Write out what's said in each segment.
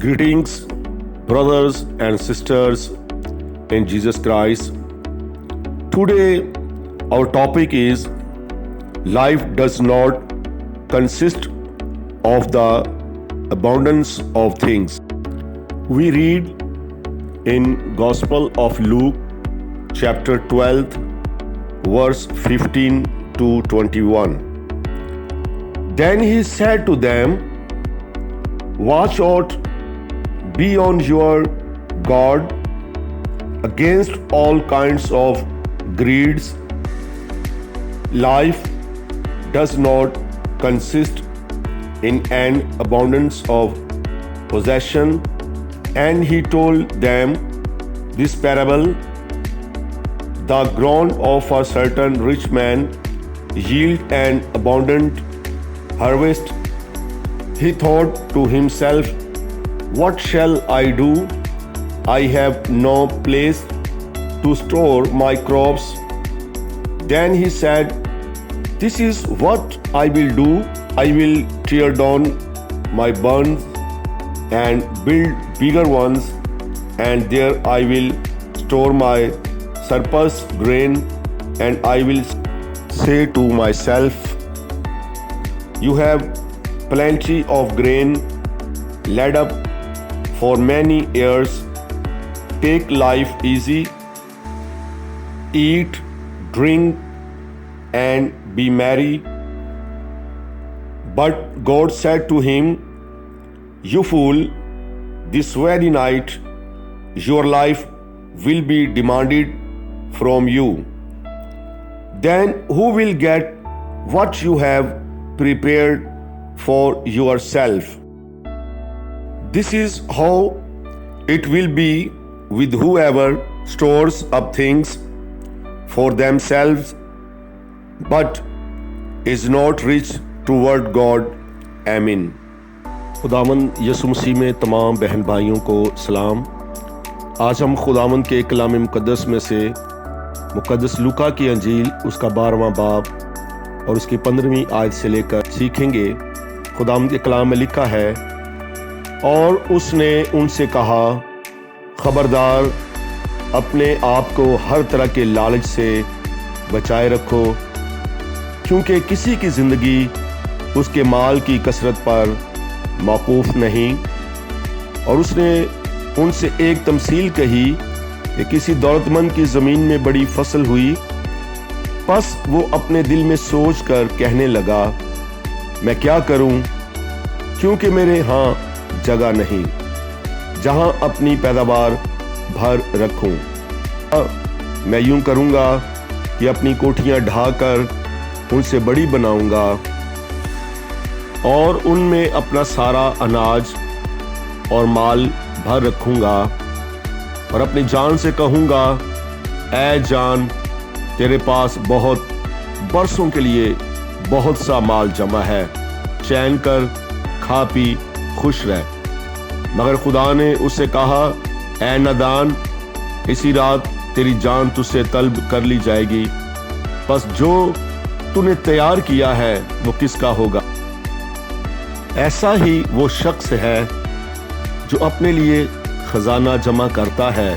Greetings, brothers and sisters in Jesus Christ. Today, our topic is life does not consist of the abundance of things. We read in Gospel of Luke, chapter 12, verse 15 to 21. Then he said to them, "Watch out, be on your guard against all kinds of greeds. Life does not consist in an abundance of possession." And he told them this parable: the ground of a certain rich man yielded an abundant harvest. He thought to himself, "What shall I do? I have no place to store my crops." Then he said, "This is what I will do. I will tear down my barns and build bigger ones, and there I will store my surplus grain, and I will say to myself, you have plenty of grain laid up for many years. Take life easy, eat, drink, and be merry." But God said to him, "You fool, this very night your life will be demanded from you. Then who will get what you have prepared for yourself?" This is how it will be with whoever stores up things for themselves but is not rich toward God. Amen. खुदावंद यसु मसीह में तमाम बहन भाइयों को सलाम। आज हम खुदावंद के कलाम मुकद्दस में से मुकद्दस लूका की अंजील उसका 12वां बाब और उसकी 15वीं आयत से लेकर सीखेंगे। खुदावंद के कलाम में लिखा है, और उसने उनसे कहा, खबरदार, अपने आप को हर तरह के लालच से बचाए रखो, क्योंकि किसी की ज़िंदगी उसके माल की कसरत पर मौकूफ़ नहीं। और उसने उनसे एक तमसील कही कि किसी दौलतमंद की ज़मीन में बड़ी फसल हुई। बस वो अपने दिल में सोच कर कहने लगा, मैं क्या करूं, क्योंकि मेरे यहाँ जगह नहीं जहाँ अपनी पैदावार भर रखूं। मैं यूं करूंगा कि अपनी कोठियाँ ढाकर उनसे बड़ी बनाऊंगा और उनमें अपना सारा अनाज और माल भर रखूंगा, और अपनी जान से कहूंगा, ऐ जान, तेरे पास बहुत बरसों के लिए बहुत सा माल जमा है, चैन कर, खा पी, खुश रह। मगर खुदा ने उससे कहा, ऐ नादान, इसी रात तेरी जान तुझसे तलब कर ली जाएगी। बस जो तूने तैयार किया है वो किसका होगा? ऐसा ही वो शख्स है जो अपने लिए खजाना जमा करता है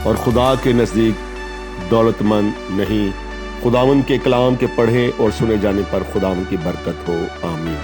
और खुदा के नज़दीक दौलतमंद नहीं। खुदावंद के कलाम के पढ़े और सुने जाने पर खुदावंद की बरकत हो। आमीन।